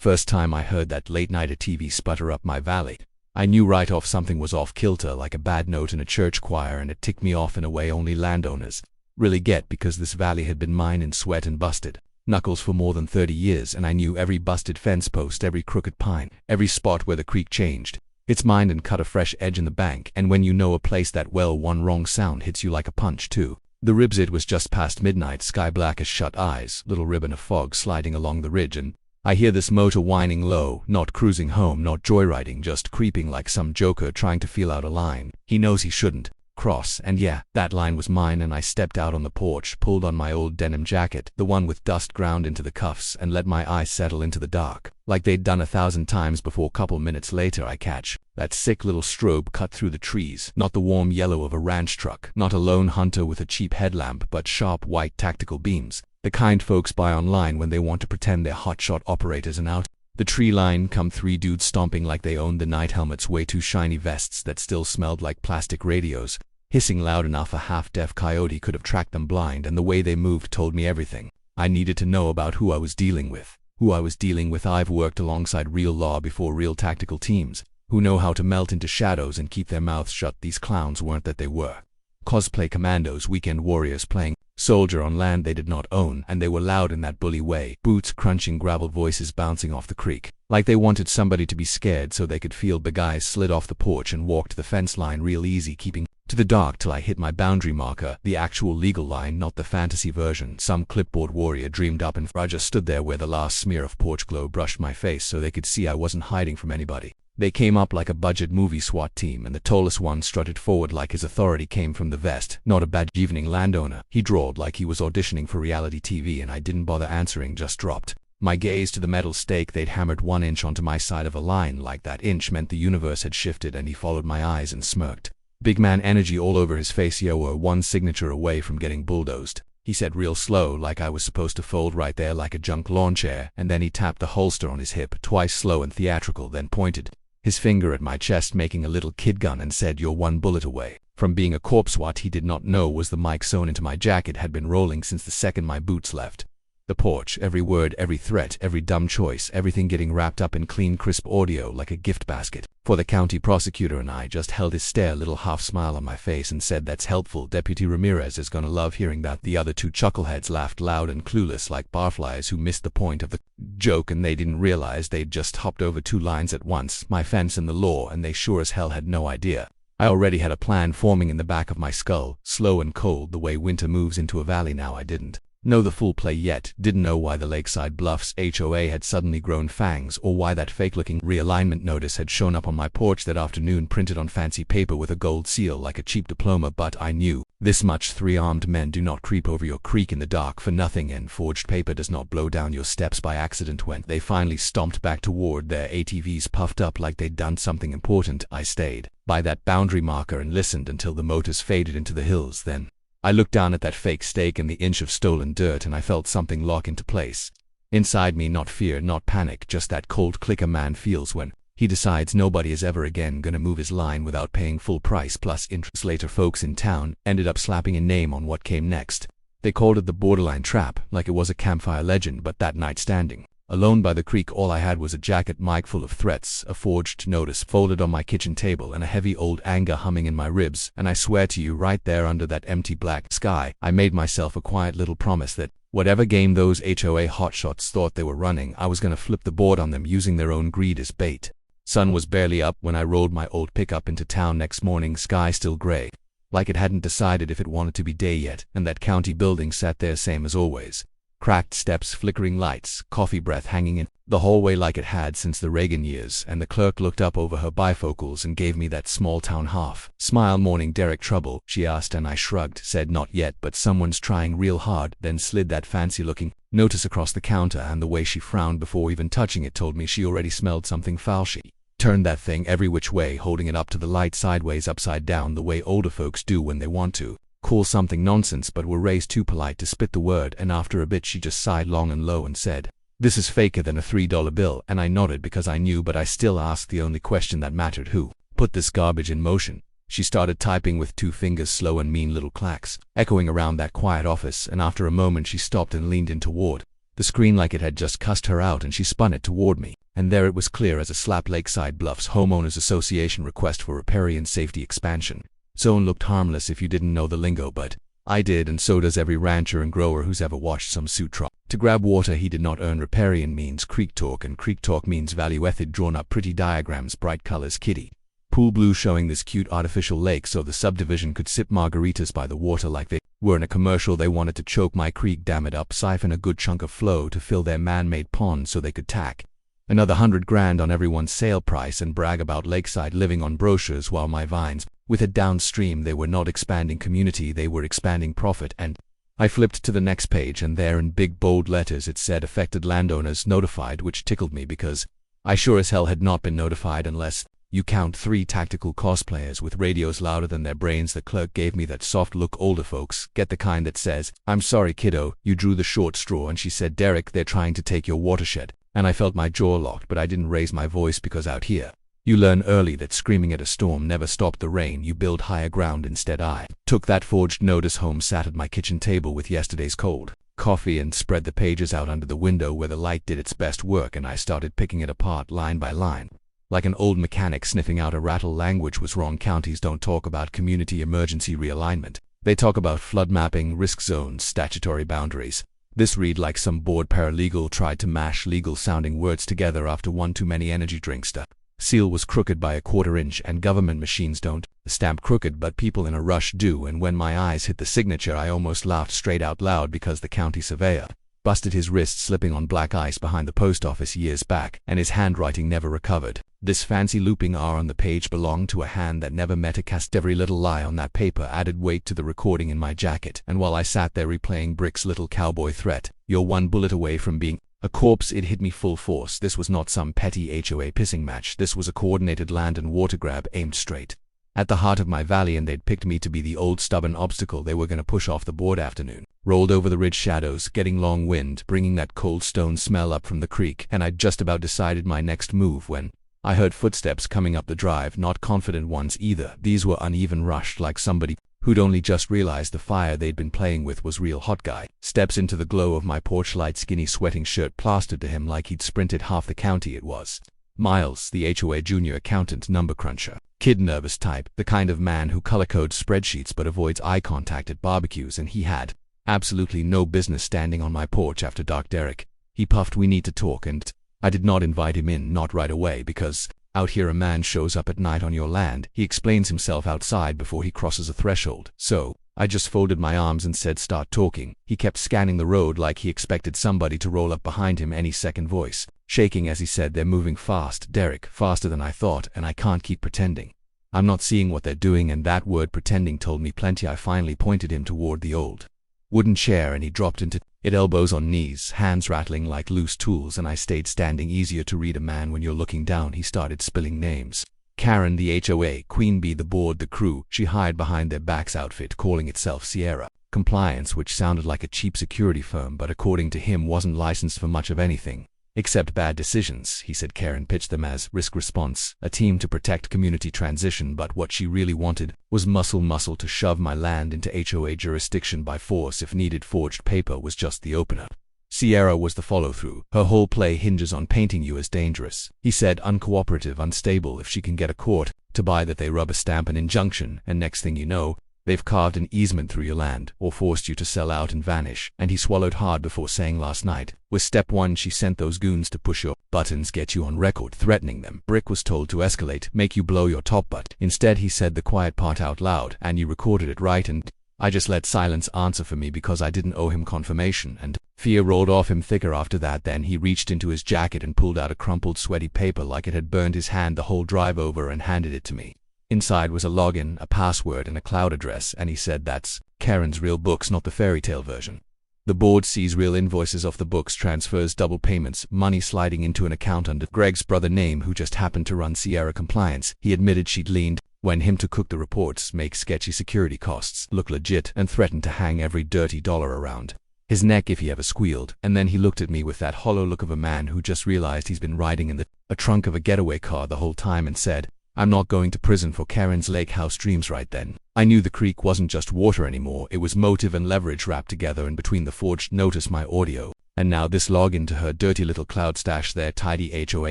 First time I heard that late-night TV sputter up my valley, I knew right off something was off kilter, like a bad note in a church choir, and it ticked me off in a way only landowners really get, because this valley had been mine in sweat and busted knuckles for more than 30 years, and I knew every busted fence post, every crooked pine, every spot where the creek changed its mind and cut a fresh edge in the bank. And when you know a place that well, one wrong sound hits you like a punch too. The ribs. It was just past midnight, sky black as shut eyes, little ribbon of fog sliding along the ridge, and I hear this motor whining low, not cruising home, not joyriding, just creeping like some joker trying to feel out a line he knows he shouldn't cross. And yeah, that line was mine, and I stepped out on the porch, pulled on my old denim jacket, the one with dust ground into the cuffs, and let my eyes settle into the dark, like they'd done 1,000 times before. Couple minutes later I catch that sick little strobe cut through the trees, not the warm yellow of a ranch truck, not a lone hunter with a cheap headlamp, but sharp white tactical beams, the kind folks buy online when they want to pretend they're hotshot operators. And out the tree line come 3 dudes stomping like they owned the night helmets, way too shiny vests that still smelled like plastic radios, hissing loud enough a half-deaf coyote could have tracked them blind, and the way they moved told me everything I needed to know about who I was dealing with. I've worked alongside real law before, real tactical teams who know how to melt into shadows and keep their mouths shut. These clowns weren't that. They were cosplay commandos, weekend warriors playing soldier on land they did not own, and they were loud in that bully way, boots crunching, gravel voices bouncing off the creek, like they wanted somebody to be scared so they could feel. The guys slid off the porch and walked the fence line real easy, keeping to the dark till I hit my boundary marker, the actual legal line, not the fantasy version some clipboard warrior dreamed up. And I just stood there where the last smear of porch glow brushed my face so they could see I wasn't hiding from anybody. They came up like a budget movie SWAT team, and the tallest one strutted forward like his authority came from the vest. Not a bad evening, landowner, he drawled like he was auditioning for reality TV, and I didn't bother answering, just dropped my gaze to the metal stake they'd hammered 1 inch onto my side of a line. Like that inch meant the universe had shifted, and he followed my eyes and smirked. Big man energy all over his face. "You were one signature away from getting bulldozed," he said real slow, like I was supposed to fold right there like a junk lawn chair, and then he tapped the holster on his hip twice, slow and theatrical, then pointed his finger at my chest, making a little kid gun, and said, "You're 1 bullet away from being a corpse." What he did not know was the mic sewn into my jacket had been rolling since the second my boots left the porch. Every word, every threat, every dumb choice, everything getting wrapped up in clean, crisp audio like a gift basket for the county prosecutor. And I just held his stare, little half smile on my face, and said, "That's helpful. Deputy Ramirez is gonna love hearing that." The other 2 chuckleheads laughed loud and clueless like barflies who missed the point of the joke, and they didn't realize they'd just hopped over 2 lines at once, my fence and the law, and they sure as hell had no idea. I already had a plan forming in the back of my skull, slow and cold, the way winter moves into a valley. Now I didn't know the full play yet, didn't know why the Lakeside Bluffs HOA had suddenly grown fangs, or why that fake-looking realignment notice had shown up on my porch that afternoon, printed on fancy paper with a gold seal like a cheap diploma. But I knew this much: 3 armed men do not creep over your creek in the dark for nothing, and forged paper does not blow down your steps by accident. When they finally stomped back toward their ATVs, puffed up like they'd done something important, I stayed by that boundary marker and listened until the motors faded into the hills. Then I looked down at that fake stake and the inch of stolen dirt, and I felt something lock into place inside me. Not fear, not panic, just that cold click a man feels when he decides nobody is ever again gonna move his line without paying full price plus interest. Later, folks in town ended up slapping a name on what came next. They called it the borderline trap, like it was a campfire legend. But that night, standing alone by the creek, all I had was a jacket mic full of threats, a forged notice folded on my kitchen table, and a heavy old anger humming in my ribs. And I swear to you, right there under that empty black sky, I made myself a quiet little promise that whatever game those HOA hotshots thought they were running, I was gonna flip the board on them, using their own greed as bait. Sun was barely up when I rolled my old pickup into town next morning, sky still gray, like it hadn't decided if it wanted to be day yet, and that county building sat there same as always. Cracked steps, flickering lights, coffee breath hanging in the hallway like it had since the Reagan years, and the clerk looked up over her bifocals and gave me that small-town half smile. "Morning, Derek. Trouble?" she asked, and I shrugged, said, "Not yet, but someone's trying real hard," then slid that fancy-looking notice across the counter, and the way she frowned before even touching it told me she already smelled something foul. She turned that thing every which way, holding it up to the light sideways, upside down, the way older folks do when they want to call something nonsense but were raised too polite to spit the word. And after a bit she just sighed long and low and said, "This is faker than a $3 bill." And I nodded because I knew, but I still asked the only question that mattered: who put this garbage in motion? She started typing with 2 fingers, slow and mean little clacks echoing around that quiet office, and after a moment she stopped and leaned in toward the screen like it had just cussed her out, and she spun it toward me, and there it was, clear as a slap: Lakeside Bluffs Homeowners Association request for riparian safety expansion. Zone looked harmless if you didn't know the lingo, but I did, and so does every rancher and grower who's ever watched some suit try to grab water he did not earn. Riparian means creek talk, and creek talk means value method, drawn up pretty diagrams, bright colors, kitty pool blue, showing this cute artificial lake so the subdivision could sip margaritas by the water like they were in a commercial. They wanted to choke my creek, damn it up, siphon a good chunk of flow to fill their man-made pond so they could tack another $100,000 on everyone's sale price and brag about Lakeside living on brochures while my vines with it downstream. They were not expanding community, they were expanding profit. And I flipped to the next page, and there in big bold letters it said affected landowners notified, which tickled me because I sure as hell had not been notified unless you count 3 tactical cosplayers with radios louder than their brains. The clerk gave me that soft look older folks get, the kind that says, "I'm sorry kiddo, you drew the short straw," and she said, "Derek, they're trying to take your watershed." And I felt my jaw locked, but I didn't raise my voice because out here you learn early that screaming at a storm never stopped the rain, you build higher ground instead. I took that forged notice home, sat at my kitchen table with yesterday's cold coffee, and spread the pages out under the window where the light did its best work, and I started picking it apart line by line. Like an old mechanic sniffing out a rattle. Language was wrong. Counties don't talk about community emergency realignment. They talk about flood mapping, risk zones, statutory boundaries. This read like some bored paralegal tried to mash legal-sounding words together after one too many energy drinks. The seal was crooked by a quarter-inch, and government machines don't stamp crooked, but people in a rush do. And when my eyes hit the signature, I almost laughed straight out loud because the county surveyor busted his wrist slipping on black ice behind the post office years back, and his handwriting never recovered. This fancy looping R on the page belonged to a hand that never met a cast. Every little lie on that paper added weight to the recording in my jacket, and while I sat there replaying Brick's little cowboy threat, "You're one bullet away from being a corpse," it hit me full force. This was not some petty HOA pissing match. This was a coordinated land and water grab aimed straight at the heart of my valley, and they'd picked me to be the old stubborn obstacle they were going to push off the board. Afternoon rolled over the ridge shadows, getting long wind, bringing that cold stone smell up from the creek, and I'd just about decided my next move when I heard footsteps coming up the drive, not confident ones either. These were uneven, rushed, like somebody who'd only just realized the fire they'd been playing with was real hot. Guy steps into the glow of my porch light, skinny sweating shirt plastered to him like he'd sprinted half the county. It was Miles, the HOA junior accountant, number cruncher, kid nervous type, the kind of man who color codes spreadsheets but avoids eye contact at barbecues, and he had absolutely no business standing on my porch after dark. "Derek," he puffed, "we need to talk." And I did not invite him in, not right away, because out here a man shows up at night on your land, he explains himself outside before he crosses a threshold. So I just folded my arms and said, "Start talking." He kept scanning the road like he expected somebody to roll up behind him any second, voice shaking as he said, "They're moving fast, Derek, faster than I thought, and I can't keep pretending I'm not seeing what they're doing." And that word pretending told me plenty. I finally pointed him toward the old wooden chair, and he dropped into it, elbows on knees, hands rattling like loose tools, and I stayed standing. Easier to read a man when you're looking down. He started spilling names. Karen, the HOA, Queen Bee, the board, the crew she hired behind their backs, outfit calling itself Sierra Compliance, which sounded like a cheap security firm, but according to him wasn't licensed for much of anything except bad decisions. He said Karen pitched them as risk response, a team to protect community transition, but what she really wanted was muscle to shove my land into HOA jurisdiction by force if needed. Forged paper was just the opener. Sierra was the follow-through. Her whole play hinges on painting you as dangerous. He said uncooperative, unstable. If she can get a court to buy that, they rubber stamp an injunction, and next thing you know, they've carved an easement through your land, or forced you to sell out and vanish. And he swallowed hard before saying, "Last night was step 1. She sent those goons to push your buttons, get you on record threatening them. Brick was told to escalate, make you blow your top, but instead he said the quiet part out loud, and you recorded it, right?" And I just let silence answer for me because I didn't owe him confirmation, and fear rolled off him thicker after that. Then he reached into his jacket and pulled out a crumpled, sweaty paper like it had burned his hand the whole drive over, and handed it to me. Inside was a login, a password, and a cloud address, and he said, "That's Karen's real books, not the fairy tale version. The board sees real invoices off the books, transfers, double payments, money sliding into an account under Greg's brother name, who just happened to run Sierra Compliance." He admitted she'd leaned when him to cook the reports, make sketchy security costs look legit, and threatened to hang every dirty dollar around his neck if he ever squealed. And then he looked at me with that hollow look of a man who just realized he's been riding in the trunk of a getaway car the whole time, and said, "I'm not going to prison for Karen's lake house dreams right then." I knew the creek wasn't just water anymore, it was motive and leverage wrapped together, and between the forged notice, my audio, and now this login to her dirty little cloud stash, their tidy HOA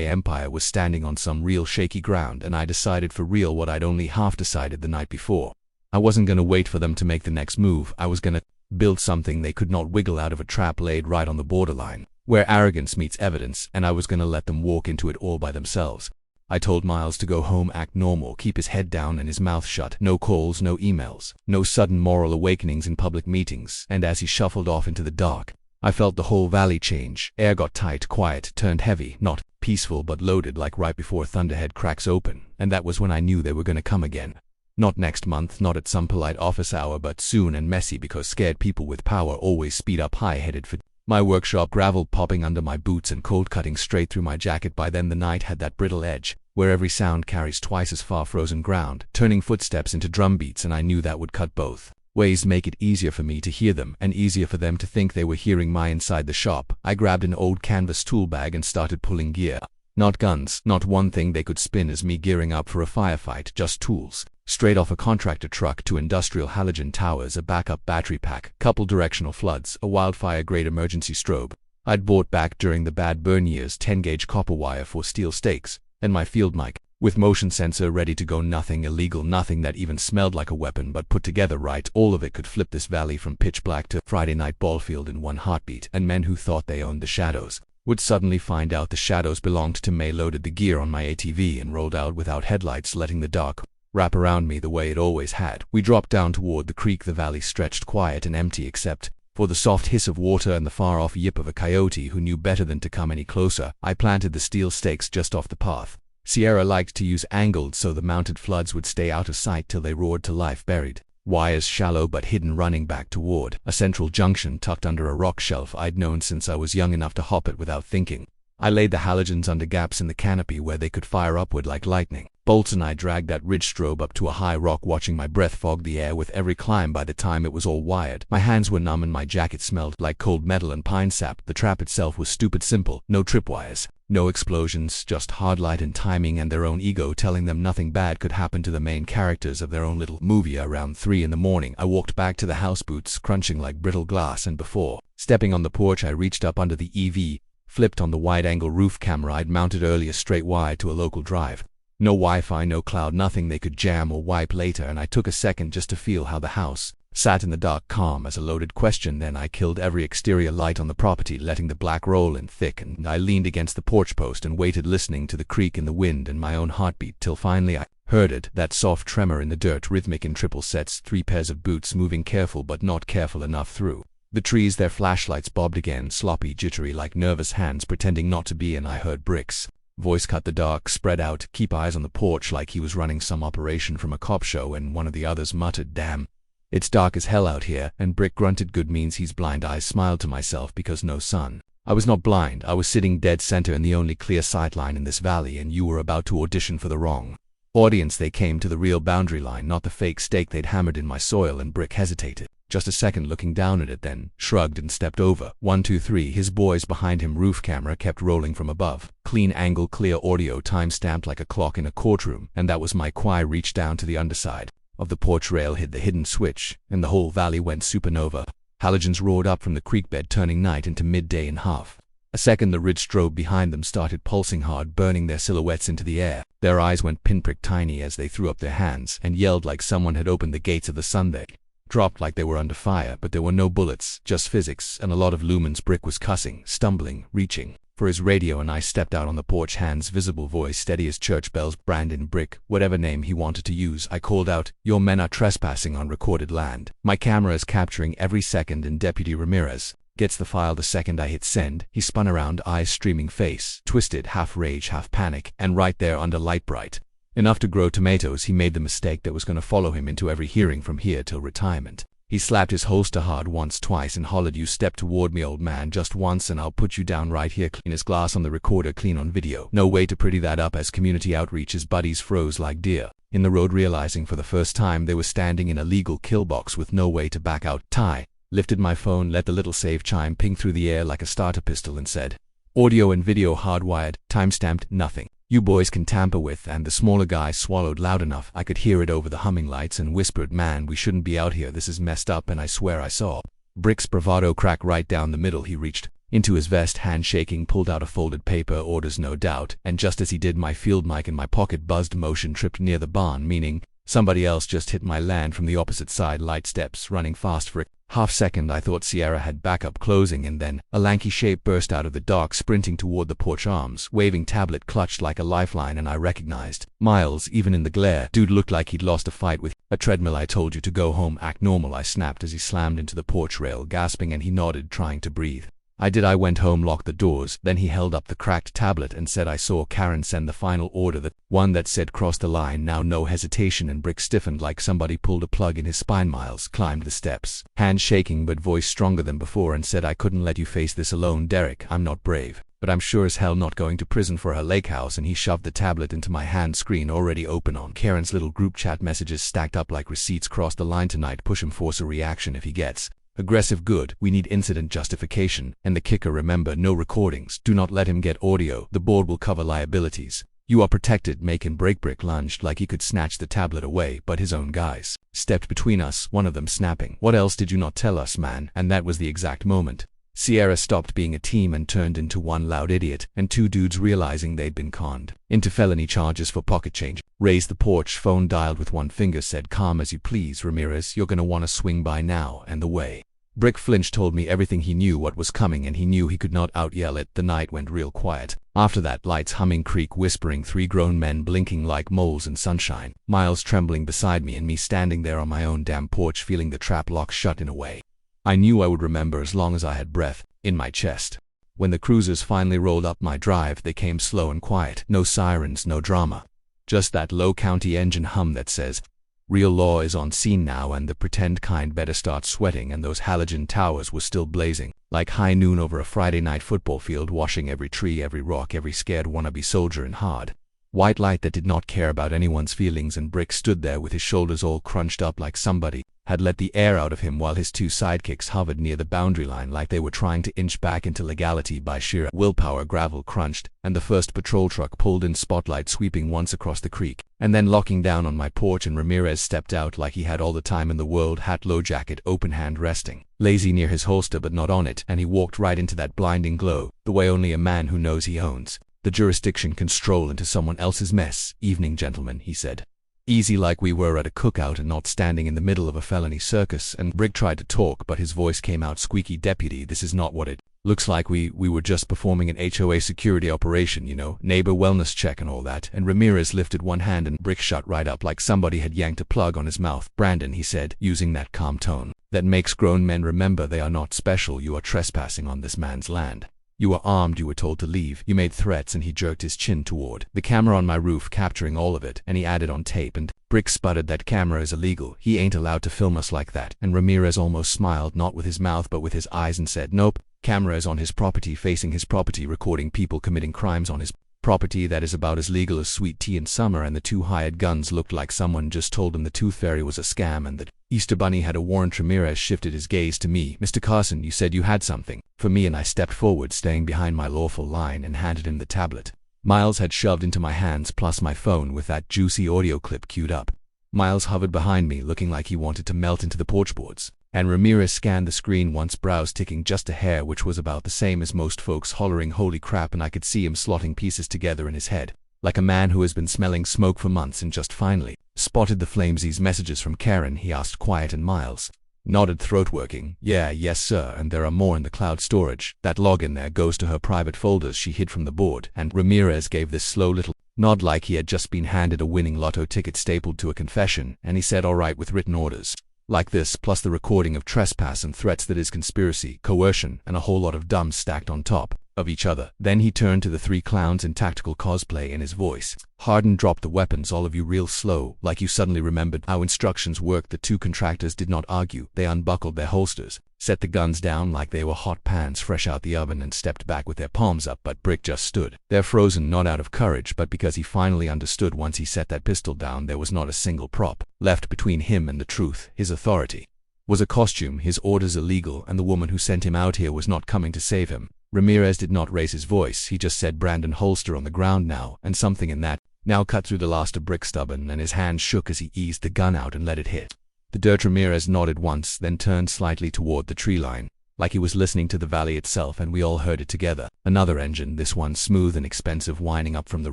empire was standing on some real shaky ground, and I decided for real what I'd only half decided the night before. I wasn't gonna wait for them to make the next move. I was gonna build something they could not wiggle out of, a trap laid right on the borderline, where arrogance meets evidence, and I was gonna let them walk into it all by themselves. I told Miles to go home, act normal, keep his head down and his mouth shut, no calls, no emails, no sudden moral awakenings in public meetings, and as he shuffled off into the dark, I felt the whole valley change. Air got tight, quiet, turned heavy, not peaceful but loaded, like right before a thunderhead cracks open, and that was when I knew they were gonna come again. Not next month, not at some polite office hour, but soon and messy, because scared people with power always speed up, high-headed for my workshop, gravel popping under my boots and cold cutting straight through my jacket. By then the night had that brittle edge, where every sound carries twice as far frozen ground, turning footsteps into drum beats, and I knew that would cut both ways, make it easier for me to hear them and easier for them to think they were hearing my inside the shop. I grabbed an old canvas tool bag and started pulling gear. Not guns, not one thing they could spin as me gearing up for a firefight, just tools. Straight off a contractor truck to industrial halogen towers, a backup battery pack, couple directional floods, a wildfire-grade emergency strobe I'd bought back during the bad burn years, 10-gauge copper wire for steel stakes, and my field mic, with motion sensor ready to go. Nothing illegal, nothing that even smelled like a weapon, but put together right. All of it could flip this valley from pitch black to Friday night ball field in one heartbeat, and men who thought they owned the shadows would suddenly find out the shadows belonged to me. Loaded the gear on my ATV and rolled out without headlights, letting the dark wrap around me the way it always had. We dropped down toward the creek. The valley stretched quiet and empty except for the soft hiss of water and the far-off yip of a coyote who knew better than to come any closer. I planted the steel stakes just off the path. Sierra liked to use angled so the mounted floods would stay out of sight till they roared to life, buried wires shallow but hidden, running back toward a central junction tucked under a rock shelf I'd known since I was young enough to hop it without thinking. I laid the halogens under gaps in the canopy where they could fire upward like lightning bolts, and I dragged that ridge strobe up to a high rock, watching my breath fog the air with every climb. By the time it was all wired, my hands were numb and my jacket smelled like cold metal and pine sap. The trap itself was stupid simple. No tripwires, no explosions, just hard light and timing and their own ego telling them nothing bad could happen to the main characters of their own little movie. Around 3 in the morning, I walked back to the house, boots crunching like brittle glass, and before stepping on the porch, I reached up under the EV, flipped on the wide-angle roof camera I'd mounted earlier, straight wide to a local drive. No Wi-Fi, no cloud, nothing they could jam or wipe later, and I took a second just to feel how the house sat in the dark, calm as a loaded question. Then I killed every exterior light on the property, letting the black roll in thick, and I leaned against the porch post and waited, listening to the creak in the wind and my own heartbeat, till finally I heard it, that soft tremor in the dirt, rhythmic in triple sets, 3 pairs of boots moving careful but not careful enough through the trees. Their flashlights bobbed again, sloppy, jittery, like nervous hands pretending not to be, and I heard Brick's voice cut the dark, spread out, keep eyes on the porch, like he was running some operation from a cop show, and one of the others muttered, "Damn, it's dark as hell out here," and Brick grunted, "Good means he's blind." I smiled to myself because no sun. I was not blind. I was sitting dead center in the only clear sightline in this valley, and you were about to audition for the wrong audience. They came to the real boundary line, not the fake stake they'd hammered in my soil, and Brick hesitated just a second, looking down at it, then shrugged and stepped over. 1, 2, 3. His boys behind him. Roof camera kept rolling from above. Clean angle, clear audio, time-stamped like a clock in a courtroom, and that was my cry. Reached down to the underside of the porch rail, hid the hidden switch, and the whole valley went supernova. Halogens roared up from the creek bed, turning night into midday in half a second. The ridge strobe behind them started pulsing hard, burning their silhouettes into the air. Their eyes went pinprick tiny as they threw up their hands and yelled like someone had opened the gates of the sun. They dropped like they were under fire, but there were no bullets, just physics and a lot of lumens. Brick was cussing, stumbling, reaching for his radio, and I stepped out on the porch, hands visible, voice steady as church bells. "Brandon Brick," whatever name he wanted to use, I called out, "Your men are trespassing on recorded land. My camera is capturing every second, and Deputy Ramirez gets the file the second I hit send." He spun around, eyes streaming, face twisted, half rage, half panic, and right there under light bright enough to grow tomatoes, he made the mistake that was going to follow him into every hearing from here till retirement. He slapped his holster hard once, twice, and hollered, "You step toward me, old man, just once and I'll put you down right here." Clean as glass on the recorder, clean on video. No way to pretty that up. As community outreach, his buddies froze like deer in the road, realizing for the first time they were standing in a legal kill box with no way to back out. Ty lifted my phone, let the little save chime ping through the air like a starter pistol, and said, "Audio and video hardwired, timestamped, nothing." you boys can tamper with, and the smaller guy swallowed loud enough I could hear it over the humming lights and whispered, man, we shouldn't be out here, this is messed up, and I swear I saw Brick's bravado crack right down the middle. He reached into his vest, hand shaking, pulled out a folded paper, orders no doubt, and just as he did, my field mic in my pocket buzzed. Motion tripped near the barn, meaning somebody else just hit my land from the opposite side. Light steps running fast for a half second. I thought Sierra had backup closing, and then a lanky shape burst out of the dark, sprinting toward the porch, arms waving, tablet clutched like a lifeline, and I recognized Miles, even in the glare. Dude looked like he'd lost a fight with a treadmill. I told you to go home, act normal, I snapped as he slammed into the porch rail, gasping, and he nodded, trying to breathe. I did. I went home, locked the doors. Then he held up the cracked tablet and said, I saw Karen send the final order, that one that said cross the line now, no hesitation, and Brick stiffened like somebody pulled a plug in his spine. Miles climbed the steps, hand shaking but voice stronger than before, and said, I couldn't let you face this alone, Derek. I'm not brave, but I'm sure as hell not going to prison for her lake house. And he shoved the tablet into my hand, screen already open on Karen's little group chat, messages stacked up like receipts. Cross the line tonight, push him, force a reaction if he gets aggressive. Good. We need incident justification. And the kicker, remember, no recordings. Do not let him get audio. The board will cover liabilities. You are protected. Make him break. Brick lunged like he could snatch the tablet away, but his own guys stepped between us, one of them snapping, what else did you not tell us, man? And that was the exact moment Sierra stopped being a team and turned into one loud idiot, and two dudes, realizing they'd been conned into felony charges for pocket change, raised the porch phone, dialed with one finger, said, calm as you please, Ramirez, you're gonna wanna swing by now. And the way Brick flinched told me everything. He knew what was coming, and he knew he could not out-yell it. The night went real quiet after that. Lights humming, creek whispering, three grown men blinking like moles in sunshine, Miles trembling beside me, and me standing there on my own damn porch, feeling the trap lock shut in a way I knew I would remember as long as I had breath in my chest. When the cruisers finally rolled up my drive, they came slow and quiet. No sirens, no drama. Just that low county engine hum that says, real law is on scene now, and the pretend kind better start sweating. And those halogen towers were still blazing like high noon over a Friday night football field, washing every tree, every rock, every scared wannabe soldier in hard white light that did not care about anyone's feelings. And Brick stood there with his shoulders all crunched up like somebody had let the air out of him, while his two sidekicks hovered near the boundary line like they were trying to inch back into legality by sheer willpower. Gravel crunched, and the first patrol truck pulled in, spotlight sweeping once across the creek and then locking down on my porch, and Ramirez stepped out like he had all the time in the world, hat low, jacket open, hand resting lazy near his holster but not on it, and he walked right into that blinding glow, the way only a man who knows he owns the jurisdiction can stroll into someone else's mess. Evening, gentlemen, he said, easy, like we were at a cookout and not standing in the middle of a felony circus. And Brick tried to talk, but his voice came out squeaky. Deputy, this is not what it looks like. We were just performing an HOA security operation, you know, neighbor wellness check and all that. And Ramirez lifted one hand, and Brick shut right up like somebody had yanked a plug on his mouth. Brandon, he said, using that calm tone that makes grown men remember they are not special, you are trespassing on this man's land. You were armed, you were told to leave, you made threats. And he jerked his chin toward the camera on my roof, capturing all of it, and he added, on tape. And Brick sputtered, that camera is illegal, he ain't allowed to film us like that. And Ramirez almost smiled, not with his mouth but with his eyes, and said, nope, camera is on his property, facing his property, recording people committing crimes on his property. That is about as legal as sweet tea in summer. And the two hired guns looked like someone just told him the Tooth Fairy was a scam and that Easter Bunny had a warrant. Ramirez shifted his gaze to me. Mr. Carson, you said you had something for me. And I stepped forward, staying behind my lawful line, and handed him the tablet Miles had shoved into my hands, plus my phone with that juicy audio clip queued up. Miles hovered behind me, looking like he wanted to melt into the porch boards, and Ramirez scanned the screen once, brows ticking just a hair, which was about the same as most folks, hollering holy crap. And I could see him slotting pieces together in his head like a man who has been smelling smoke for months and just finally spotted the flames. These messages from Karen, he asked, quiet, and Miles nodded, throat working. Yes sir, and there are more in the cloud storage. That log in there goes to her private folders she hid from the board. And Ramirez gave this slow little nod like he had just been handed a winning lotto ticket stapled to a confession, and he said, all right, with written orders like this, plus the recording of trespass and threats, that is conspiracy, coercion, and a whole lot of dumb stacked on top of each other. Then he turned to the three clowns in tactical cosplay, and his voice hardened. Drop the weapons, all of you, real slow, like you suddenly remembered how instructions worked. The two contractors did not argue. They unbuckled their holsters, set the guns down like they were hot pans fresh out the oven, and stepped back with their palms up. But Brick just stood there frozen, not out of courage, but because he finally understood once he set that pistol down, there was not a single prop left between him and the truth. His authority was a costume, his orders illegal, and the woman who sent him out here was not coming to save him. Ramirez did not raise his voice, he just said Brandon holster on the ground now, and something in that now cut through the last of brick stubborn, and his hand shook as he eased the gun out and let it hit the dirt. Ramirez nodded once, then turned slightly toward the tree line, like he was listening to the valley itself, and we all heard it together. Another engine, this one smooth and expensive, winding up from the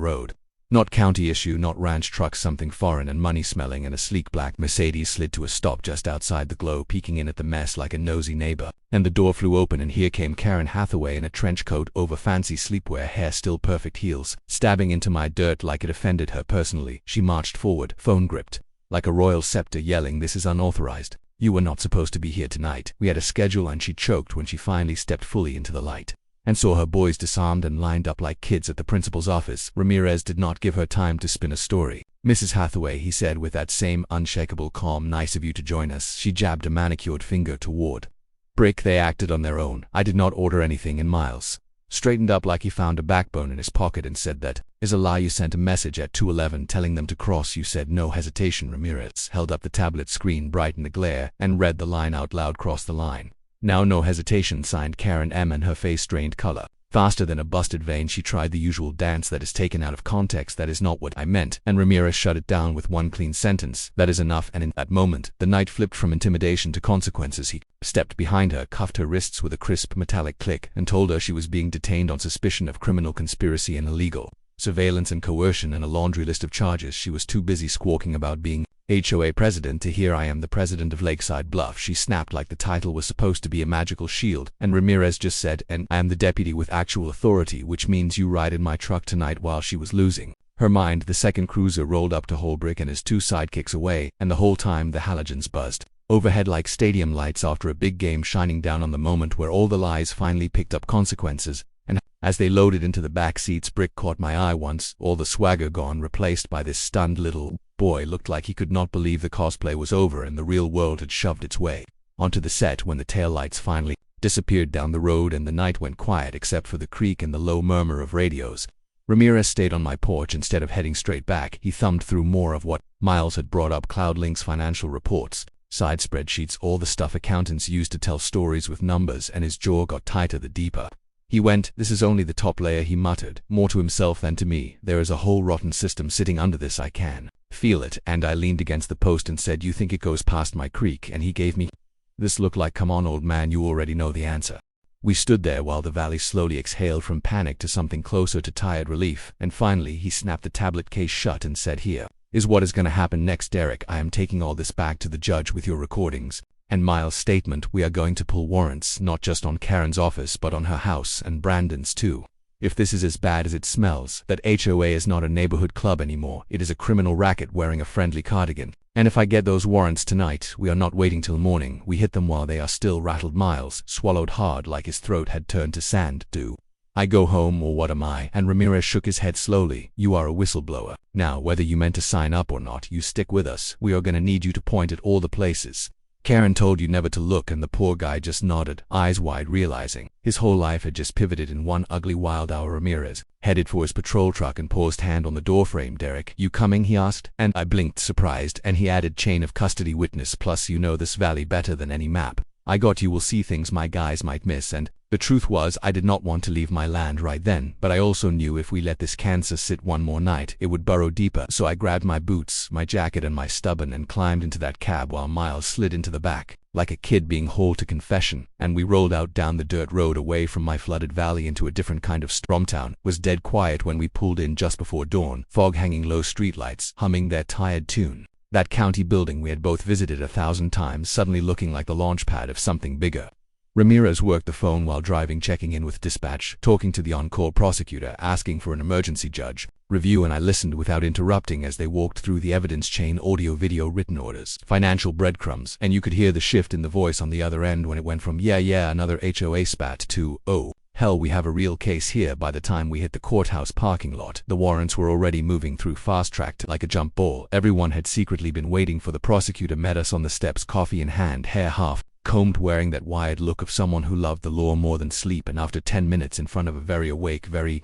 road. Not county issue, not ranch truck, something foreign and money-smelling, and a sleek black Mercedes slid to a stop just outside the glow, peeking in at the mess like a nosy neighbor. And the door flew open, and here came Karen Hathaway in a trench coat over fancy sleepwear, hair still perfect, heels stabbing into my dirt like it offended her personally. She marched forward, phone gripped like a royal scepter, yelling, "This is unauthorized. You were not supposed to be here tonight. We had a schedule," and she choked when she finally stepped fully into the light and saw her boys disarmed and lined up like kids at the principal's office. Ramirez did not give her time to spin a story. "Mrs. Hathaway," he said with that same unshakable calm, "nice of you to join us." She jabbed a manicured finger toward Brick. "They acted on their own. I did not order anything." And Miles straightened up like he found a backbone in his pocket and said, "That is a lie. You sent a message at 2:11 telling them to cross. You said no hesitation." Ramirez held up the tablet screen bright in the glare and read the line out loud. "Cross the line now, no hesitation, signed Karen M." And her face drained color. Faster than a busted vein, she tried the usual dance that is taken out of context. "That is not what I meant." And Ramirez shut it down with one clean sentence, "That is enough." And in that moment, the night flipped from intimidation to consequences. He stepped behind her, cuffed her wrists with a crisp metallic click, and told her she was being detained on suspicion of criminal conspiracy and illegal surveillance and coercion, and a laundry list of charges. She was too busy squawking about being HOA president to hear, "I am the president of Lakeside Bluffs," she snapped like the title was supposed to be a magical shield. And Ramirez just said, "And I am the deputy with actual authority, which means you ride in my truck tonight." While she was losing her mind, the second cruiser rolled up to Holbrick and his two sidekicks away, and the whole time the halogens buzzed overhead like stadium lights after a big game, shining down on the moment where all the lies finally picked up consequences. And as they loaded into the back seats, Brick caught my eye once, all the swagger gone, replaced by this stunned little boy. Looked like he could not believe the cosplay was over and the real world had shoved its way onto the set. When the taillights finally disappeared down the road and the night went quiet except for the creak and the low murmur of radios, Ramirez stayed on my porch instead of heading straight back. He thumbed through more of what Miles had brought up: CloudLink's financial reports, side spreadsheets, all the stuff accountants use to tell stories with numbers, and his jaw got tighter the deeper he went. "This is only the top layer," he muttered, more to himself than to me. "There is a whole rotten system sitting under this. I can feel it." And I leaned against the post and said, "You think it goes past my creek?" And he gave me this look like, "Come on, old man, you already know the answer." We stood there while the valley slowly exhaled from panic to something closer to tired relief, and finally he snapped the tablet case shut and said, "Here is what is going to happen next, Derek. I am taking all this back to the judge with your recordings and Miles' statement. We are going to pull warrants, not just on Karen's office, but on her house and Brandon's too. If this is as bad as it smells, that HOA is not a neighborhood club anymore. It is a criminal racket wearing a friendly cardigan. And if I get those warrants tonight, we are not waiting till morning. We hit them while they are still rattled." Miles swallowed hard like his throat had turned to sand. "Do I go home, or what am I?" And Ramirez shook his head slowly. "You are a whistleblower. Now, whether you meant to sign up or not, you stick with us. We are going to need you to point at all the places Karen told you never to look." And the poor guy just nodded, eyes wide, realizing his whole life had just pivoted in one ugly wild hour. Ramirez headed for his patrol truck and paused, hand on the doorframe. "Derek, you coming?" he asked, and I blinked, surprised, and he added, "Chain of custody witness, plus you know this valley better than any map I got. You will see things my guys might miss." And the truth was, I did not want to leave my land right then, but I also knew if we let this cancer sit one more night, it would burrow deeper. So I grabbed my boots, my jacket, and my stubborn and climbed into that cab while Miles slid into the back, like a kid being hauled to confession, and we rolled out down the dirt road away from my flooded valley into a different kind of storm. Town was dead quiet when we pulled in just before dawn, fog hanging low, streetlights humming their tired tune. That county building we had both visited 1,000 times suddenly looking like the launch pad of something bigger. Ramirez worked the phone while driving, checking in with dispatch, talking to the on-call prosecutor, asking for an emergency judge review, and I listened without interrupting as they walked through the evidence chain: audio, video, written orders, financial breadcrumbs, and you could hear the shift in the voice on the other end when it went from "yeah, another HOA spat" to "oh, hell, we have a real case here." By the time we hit the courthouse parking lot, the warrants were already moving through fast-tracked like a jump ball. Everyone had secretly been waiting for the prosecutor. Met us on the steps, coffee in hand, hair half combed, wearing that wired look of someone who loved the law more than sleep. And after 10 minutes in front of a very awake, very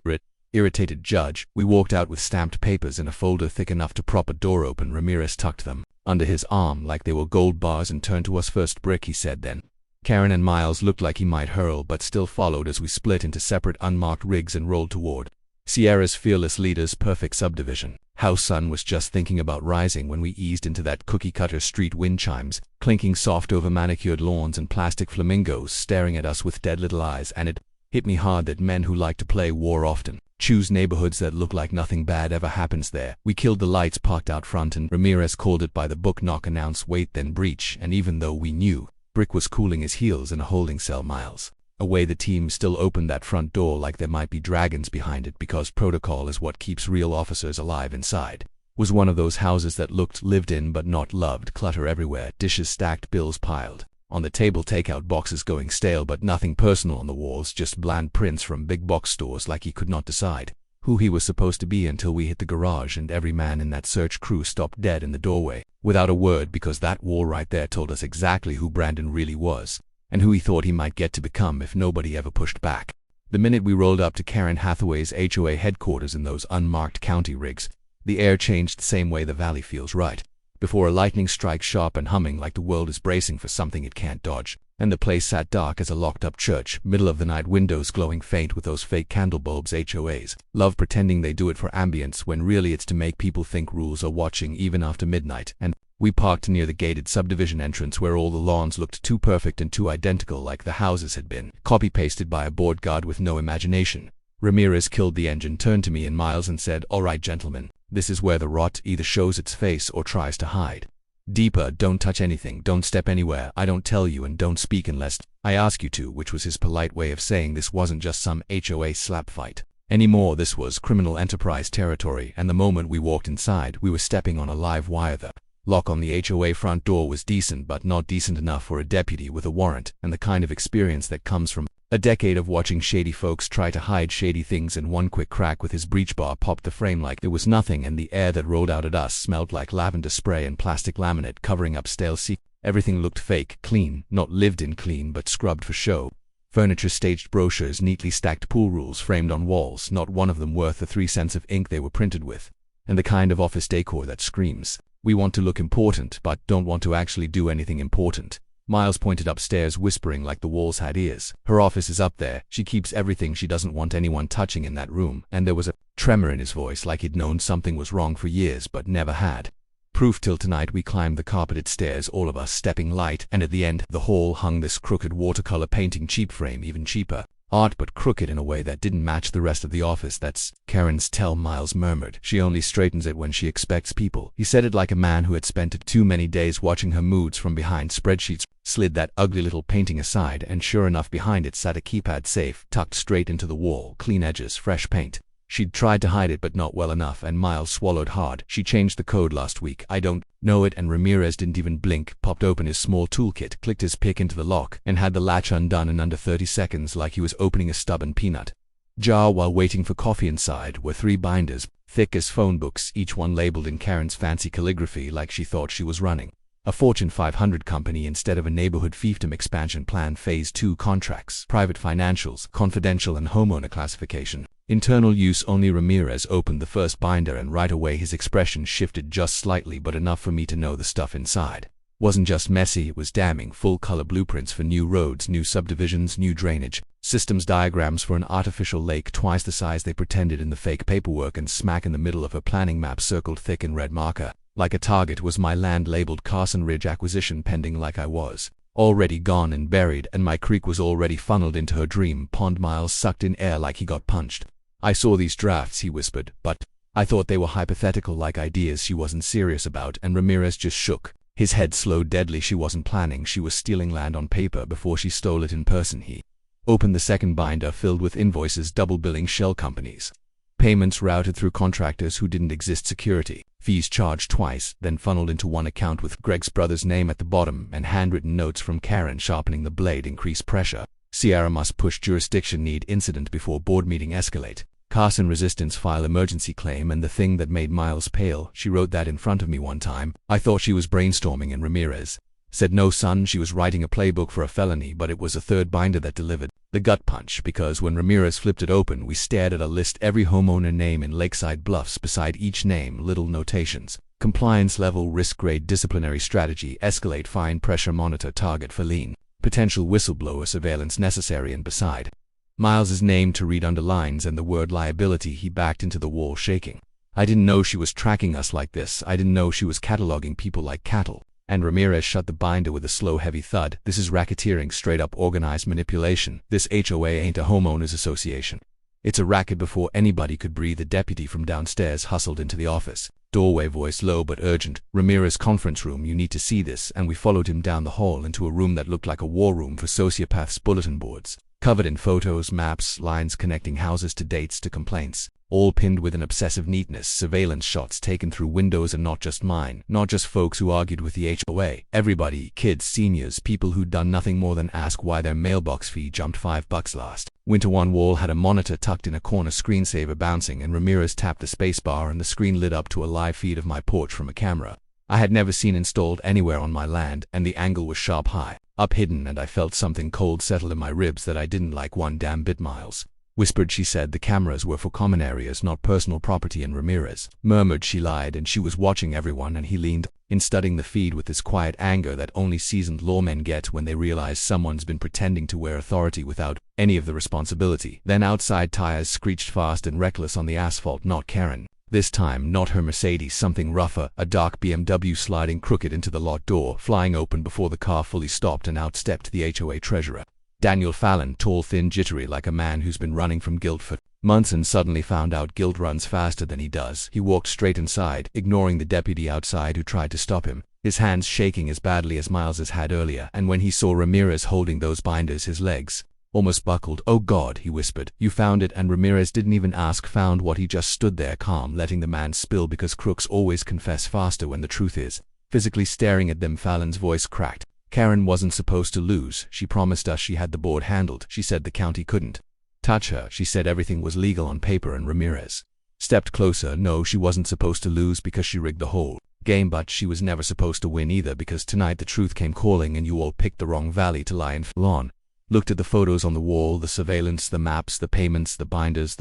irritated judge, we walked out with stamped papers in a folder thick enough to prop a door open. Ramirez tucked them under his arm like they were gold bars and turned to us. "First, Brick," he said, then Karen and Miles looked like he might hurl, but still followed as we split into separate unmarked rigs and rolled toward Sierra's fearless leader's perfect subdivision. House sun was just thinking about rising when we eased into that cookie-cutter street, wind chimes clinking soft over manicured lawns and plastic flamingos staring at us with dead little eyes, and it hit me hard that men who like to play war often choose neighborhoods that look like nothing bad ever happens there. We killed the lights parked out front, and Ramirez called it by the book. Knock, announce, wait, then breach. And even though we knew Brick was cooling his heels in a holding cell miles away, the team still opened that front door like there might be dragons behind it, because protocol is what keeps real officers alive. Inside was one of those houses that looked lived in but not loved. Clutter everywhere, dishes stacked, bills piled on the table, takeout boxes going stale, but nothing personal on the walls, just bland prints from big box stores. Like he could not decide who he was supposed to be until we hit the garage, and every man in that search crew stopped dead in the doorway without a word, because that wall right there told us exactly who Brandon really was and who he thought he might get to become if nobody ever pushed back. The minute we rolled up to Karen Hathaway's HOA headquarters in those unmarked county rigs, the air changed the same way the valley feels right before a lightning strike, sharp and humming like the world is bracing for something it can't dodge. And the place sat dark as a locked-up church, middle of the night, windows glowing faint with those fake candle bulbs. HOAs love pretending they do it for ambience when really it's to make people think rules are watching even after midnight. And we parked near the gated subdivision entrance, where all the lawns looked too perfect and too identical, like the houses had been copy-pasted by a bored god with no imagination. Ramirez killed the engine, turned to me and Miles and said, "All right, gentlemen, this is where the rot either shows its face or tries to hide. Deeper, don't touch anything, don't step anywhere, I don't tell you, and don't speak unless I ask you to," which was his polite way of saying this wasn't just some HOA slap fight anymore. This was criminal enterprise territory, and the moment we walked inside, we were stepping on a live wire. The lock on the HOA front door was decent, but not decent enough for a deputy with a warrant and the kind of experience that comes from a decade of watching shady folks try to hide shady things. And one quick crack with his breech bar popped the frame like there was nothing, and the air that rolled out at us smelled like lavender spray and plastic laminate covering up stale sea. Everything looked fake, clean, not lived in clean, but scrubbed for show. Furniture, staged brochures, neatly stacked pool rules framed on walls, not one of them worth the 3 cents of ink they were printed with. And the kind of office decor that screams, "We want to look important, but don't want to actually do anything important." Miles pointed upstairs, whispering like the walls had ears. "Her office is up there. She keeps everything she doesn't want anyone touching in that room." And there was a tremor in his voice, like he'd known something was wrong for years but never had proof till tonight. We climbed the carpeted stairs, all of us stepping light, and at the end the hall hung this crooked watercolor painting, cheap frame, even cheaper art, but crooked in a way that didn't match the rest of the office. "That's Karen's tell," Miles murmured. "She only straightens it when she expects people." He said it like a man who had spent too many days watching her moods from behind spreadsheets. Slid that ugly little painting aside, and sure enough, behind it sat a keypad safe, tucked straight into the wall, clean edges, fresh paint. She'd tried to hide it, but not well enough, and Miles swallowed hard. "She changed the code last week. I don't know it." And Ramirez didn't even blink, popped open his small toolkit, clicked his pick into the lock, and had the latch undone in under 30 seconds, like he was opening a stubborn peanut jar. While waiting for coffee inside were 3 binders, thick as phone books, each one labeled in Karen's fancy calligraphy, like she thought she was running a Fortune 500 company instead of a neighborhood fiefdom. Expansion plan, phase 2 contracts, private financials, confidential and homeowner classification, internal use only. Ramirez opened the first binder, and right away his expression shifted just slightly, but enough for me to know the stuff inside wasn't just messy, it was damning. Full-color blueprints for new roads, new subdivisions, new drainage systems, diagrams for an artificial lake twice the size they pretended in the fake paperwork, and smack in the middle of her planning map, circled thick in red marker like a target, was my land labeled Carson Ridge acquisition pending. Like I was already gone and buried, and my creek was already funneled into her dream pond. Miles sucked in air like he got punched. "I saw these drafts," he whispered, "but I thought they were hypothetical, like ideas she wasn't serious about." And Ramirez just shook his head, slow, deadly. "She wasn't planning, she was stealing land on paper before she stole it in person." He opened the second binder, filled with invoices, double billing shell companies, payments routed through contractors who didn't exist, security fees charged twice, then funneled into one account with Greg's brother's name at the bottom, and handwritten notes from Karen sharpening the blade. "Increase pressure. Sierra must push jurisdiction. Need incident before board meeting. Escalate. Carson resistance. File emergency claim." And the thing that made Miles pale, she wrote that in front of me one time. I thought she was brainstorming, and Ramirez said, "No, son, she was writing a playbook for a felony." But it was a third binder that delivered the gut punch, because when Ramirez flipped it open, we stared at a list, every homeowner name in Lakeside Bluffs, beside each name little notations: compliance level, risk grade, disciplinary strategy, escalate, fine, pressure monitor, target for lien Potential whistleblower surveillance necessary, and beside Miles's name to read underlines and the word liability. He backed into the wall shaking. I didn't know she was tracking us like this. I didn't know she was cataloging people like cattle. And Ramirez shut the binder with a slow, heavy thud. This is racketeering, straight up organized manipulation. This HOA ain't a homeowners association. It's a racket. Before anybody could breathe, a deputy from downstairs hustled into the office. Doorway, voice low but urgent. Ramirez, conference room, you need to see this. And we followed him down the hall into a room that looked like a war room for sociopaths. Bulletin boards, covered in photos, maps, lines connecting houses to dates to complaints, all pinned with an obsessive neatness. Surveillance shots taken through windows, and not just mine, not just folks who argued with the HOA. Everybody, kids, seniors, people who'd done nothing more than ask why their mailbox fee jumped $5 last winter. One wall had a monitor tucked in a corner, screensaver bouncing, and Ramirez tapped the spacebar and the screen lit up to a live feed of my porch from a camera I had never seen installed anywhere on my land, and the angle was sharp, high up, hidden, and I felt something cold settle in my ribs that I didn't like one damn bit. Miles whispered. She said the cameras were for common areas, not personal property. And Ramirez murmured she lied and she was watching everyone. And he leaned in, studying the feed with this quiet anger that only seasoned lawmen get when they realize someone's been pretending to wear authority without any of the responsibility. Then outside, tires screeched fast and reckless on the asphalt. Not Karen this time, not her Mercedes, something rougher, a dark BMW sliding crooked into the lot, door flying open before the car fully stopped, and out stepped the HOA treasurer, Daniel Fallon, tall, thin, jittery, like a man who's been running from guilt for months and suddenly found out guilt runs faster than he does. He walked straight inside, ignoring the deputy outside who tried to stop him, his hands shaking as badly as Miles's had earlier. And when he saw Ramirez holding those binders, his legs almost buckled. "Oh God," he whispered. "You found it?" And Ramirez didn't even ask. Found what? He just stood there, calm, letting the man spill, because crooks always confess faster when the truth is physically staring at them. Fallon's voice cracked. "Karen wasn't supposed to lose. She promised us she had the board handled. She said the county couldn't touch her. She said everything was legal on paper." And Ramirez stepped closer. "No, she wasn't supposed to lose because she rigged the whole game, but she was never supposed to win either, because tonight the truth came calling and you all picked the wrong valley to lie in." Lawn looked at the photos on the wall, the surveillance, the maps, the payments, the binders,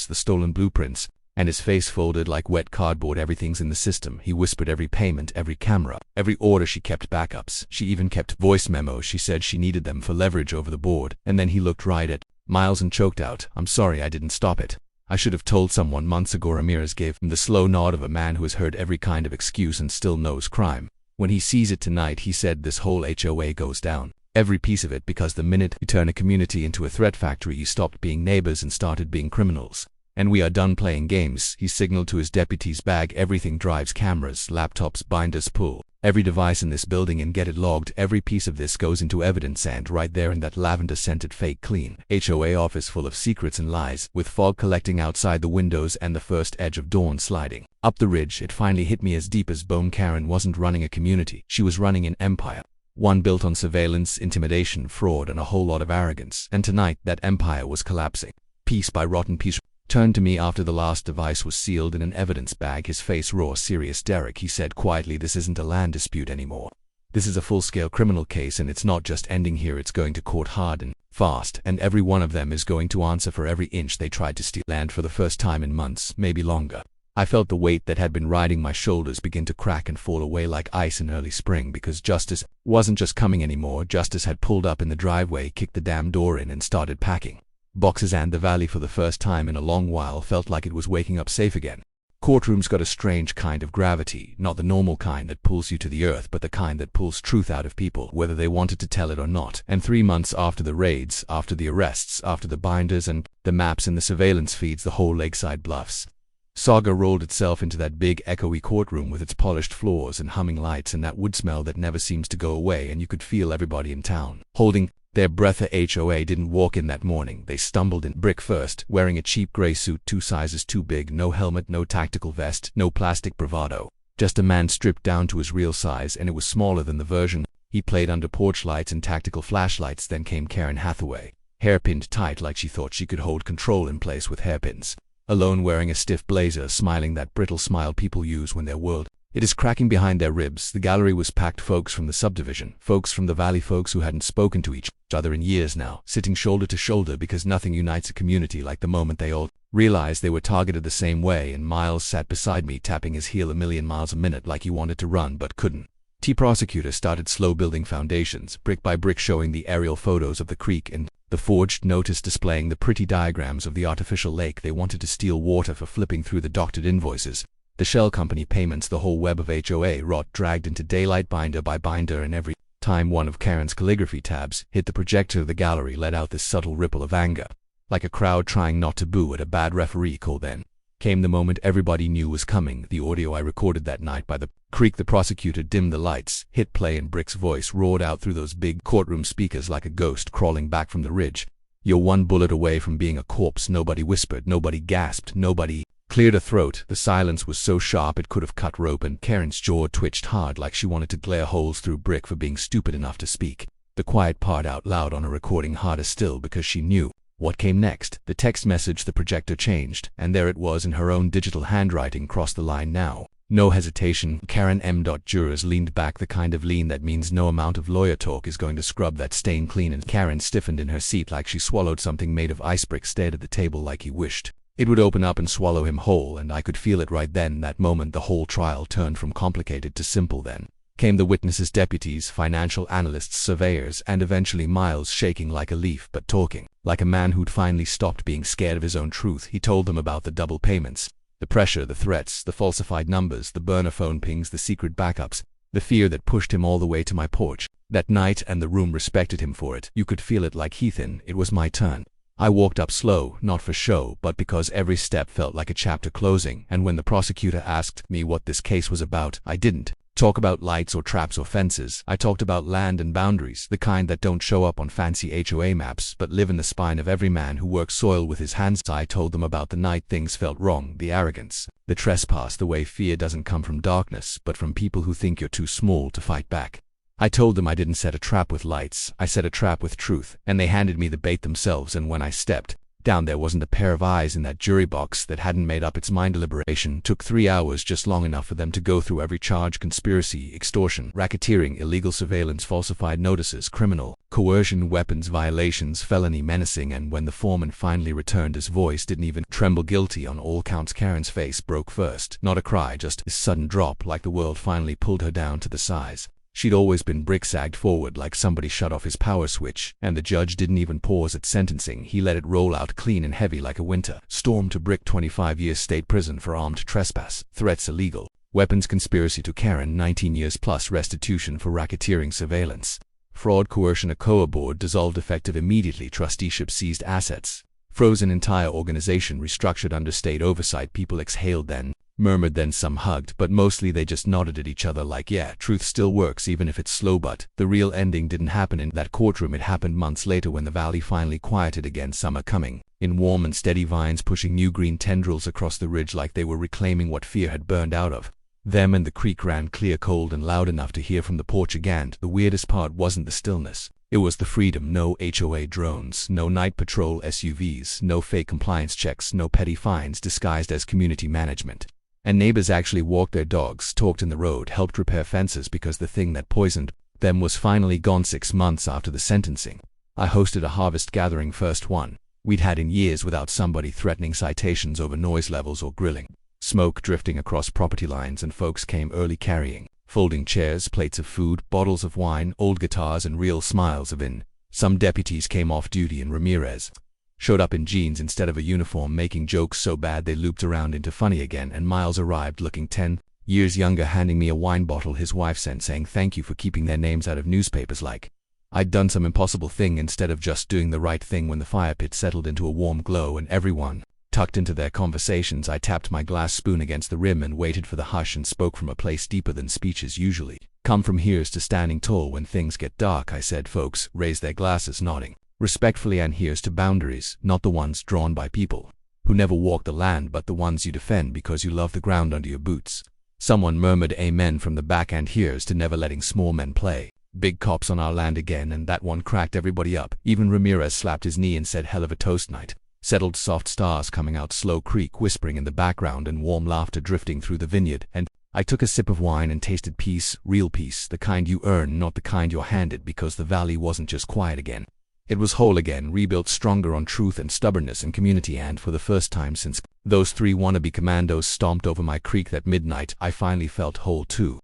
the stolen blueprints, and his face folded like wet cardboard. "Everything's in the system," he whispered. "Every payment, every camera, every order. She kept backups. She even kept voice memos. She said she needed them for leverage over the board." And then he looked right at Miles and choked out, "I'm sorry I didn't stop it. I should have told someone months ago." Ramirez gave him the slow nod of a man who has heard every kind of excuse and still knows crime. "When he sees it tonight," he said, "this whole HOA goes down. Every piece of it, because the minute you turn a community into a threat factory, you stopped being neighbors and started being criminals. And we are done playing games." He signaled to his deputies, "Bag everything, drives, cameras, laptops, binders, pull every device in this building and get it logged. Every piece of this goes into evidence." And right there in that lavender-scented, fake clean HOA office full of secrets and lies, with fog collecting outside the windows and the first edge of dawn sliding up the ridge, it finally hit me as deep as bone. Karen wasn't running a community. She was running an empire. One built on surveillance, intimidation, fraud, and a whole lot of arrogance. And tonight, that empire was collapsing, piece by rotten piece. Turned to me after the last device was sealed in an evidence bag, his face raw, serious. "Derek," he said quietly, "this isn't a land dispute anymore. This is a full-scale criminal case, and it's not just ending here. It's going to court hard and fast, and every one of them is going to answer for every inch they tried to steal." Land for the first time in months, maybe longer. I felt the weight that had been riding my shoulders begin to crack and fall away like ice in early spring, because justice wasn't just coming anymore. Justice had pulled up in the driveway, kicked the damn door in, and started packing boxes. And the valley, for the first time in a long while, felt like it was waking up safe again. Courtrooms got a strange kind of gravity, not the normal kind that pulls you to the earth, but the kind that pulls truth out of people, whether they wanted to tell it or not. And 3 months after the raids, after the arrests, after the binders and the maps and the surveillance feeds, the whole Lakeside Bluffs saga rolled itself into that big, echoey courtroom with its polished floors and humming lights and that wood smell that never seems to go away. And you could feel everybody in town holding their breath. The HOA didn't walk in that morning. They stumbled in, brick first, wearing a cheap gray suit 2 sizes too big, no helmet, no tactical vest, no plastic bravado. Just a man stripped down to his real size, and it was smaller than the version he played under. Porch lights and tactical flashlights. Then came Karen Hathaway, hairpinned tight like she thought she could hold control in place with hairpins. Alone, wearing a stiff blazer, smiling that brittle smile people use when their world it is cracking behind their ribs. The gallery was packed. Folks from the subdivision, folks from the valley, folks who hadn't spoken to each other in years now, sitting shoulder to shoulder, because nothing unites a community like the moment they all realized they were targeted the same way. And Miles sat beside me, tapping his heel a million miles a minute like he wanted to run but couldn't. Prosecutor started slow building foundations, brick by brick, showing the aerial photos of the creek and the forged notice displaying the pretty diagrams of the artificial lake. They wanted to steal water for flipping through the doctored invoices, the shell company payments, the whole web of HOA rot dragged into daylight binder by binder, and every time one of Karen's calligraphy tabs hit the projector, the gallery let out this subtle ripple of anger, like a crowd trying not to boo at a bad referee call. Then came the moment everybody knew was coming, the audio I recorded that night by the creek. The prosecutor dimmed the lights, hit play, and Brick's voice roared out through those big courtroom speakers like a ghost crawling back from the ridge. "You're one bullet away from being a corpse." Nobody whispered, nobody gasped, nobody cleared a throat. The silence was so sharp it could have cut rope, and Karen's jaw twitched hard like she wanted to glare holes through Brick for being stupid enough to speak the quiet part out loud on a recording, harder still because she knew what came next. The text message, the projector changed, and there it was in her own digital handwriting. "Cross the line now." No hesitation. Karen M. Jurors leaned back, the kind of lean that means no amount of lawyer talk is going to scrub that stain clean, and Karen stiffened in her seat like she swallowed something made of ice. Brick stared at the table like he wished it would open up and swallow him whole, and I could feel it right then. That moment the whole trial turned from complicated to simple. Then came the witnesses, deputies, financial analysts, surveyors, and eventually Miles, shaking like a leaf but talking like a man who'd finally stopped being scared of his own truth. He told them about the double payments, the pressure, the threats, the falsified numbers, the burner phone pings, the secret backups, the fear that pushed him all the way to my porch that night, and the room respected him for it. You could feel it like Heathen. It was my turn. I walked up slow, not for show, but because every step felt like a chapter closing, and when the prosecutor asked me what this case was about, I didn't talk about lights or traps or fences. I talked about land and boundaries, the kind that don't show up on fancy HOA maps but live in the spine of every man who works soil with his hands. I told them about the night things felt wrong, the arrogance, the trespass, the way fear doesn't come from darkness but from people who think you're too small to fight back. I told them I didn't set a trap with lights, I set a trap with truth, and they handed me the bait themselves. And when I stepped down, there wasn't a pair of eyes in that jury box that hadn't made up its mind. Deliberation took 3 hours, just long enough for them to go through every charge: conspiracy, extortion, racketeering, illegal surveillance, falsified notices, criminal coercion, weapons violations, felony menacing. And when the foreman finally returned, his voice didn't even tremble. "Guilty on all counts." Karen's face broke first, not a cry, just a sudden drop, like the world finally pulled her down to the size she'd always been. Brick sagged forward like somebody shut off his power switch, and the judge didn't even pause at sentencing. He let it roll out clean and heavy like a winter storm. To Brick, 25 years state prison for armed trespass, threats illegal, weapons conspiracy. To Karen, 19 years plus restitution for racketeering, surveillance, fraud, coercion. A COA board dissolved effective immediately. Trusteeship seized assets, frozen entire organization, restructured under state oversight. People exhaled, then murmured, then some hugged, but mostly they just nodded at each other like, yeah, truth still works even if it's slow. But the real ending didn't happen in that courtroom. It happened months later when the valley finally quieted again. Summer coming in, warm and steady, vines pushing new green tendrils across the ridge like they were reclaiming what fear had burned out of them, and the creek ran clear, cold, and loud enough to hear from the porch again. The weirdest part wasn't the stillness, it was the freedom. No HOA drones, no night patrol SUVs, no fake compliance checks, no petty fines disguised as community management. And neighbors actually walked their dogs, talked in the road, helped repair fences, because the thing that poisoned them was finally gone. 6 months after the sentencing, I hosted a harvest gathering, first one we'd had in years, without somebody threatening citations over noise levels or grilling. Smoke drifting across property lines, and folks came early carrying folding chairs, plates of food, bottles of wine, old guitars, and real smiles of in. Some deputies came off duty, and Ramirez showed up in jeans instead of a uniform, making jokes so bad they looped around into funny again. And Miles arrived looking 10 years younger, handing me a wine bottle his wife sent, saying thank you for keeping their names out of newspapers, like I'd done some impossible thing instead of just doing the right thing. When the fire pit settled into a warm glow and everyone tucked into their conversations, I tapped my glass spoon against the rim and waited for the hush, and spoke from a place deeper than speeches usually come from. "Here's to standing tall when things get dark," I said. Folks raised their glasses, nodding respectfully. "And here's to boundaries, not the ones drawn by people who never walk the land, but the ones you defend because you love the ground under your boots." Someone murmured amen from the back. "And here's to never letting small men play big cops on our land again." And that one cracked everybody up. Even Ramirez slapped his knee and said, "Hell of a toast." Night settled, soft stars coming out, slow creek whispering in the background, and warm laughter drifting through the vineyard. And I took a sip of wine and tasted peace, real peace, the kind you earn, not the kind you're handed, because the valley wasn't just quiet again. It was whole again, rebuilt stronger on truth and stubbornness and community. And for the first time since those 3 wannabe commandos stomped over my creek that midnight, I finally felt whole too.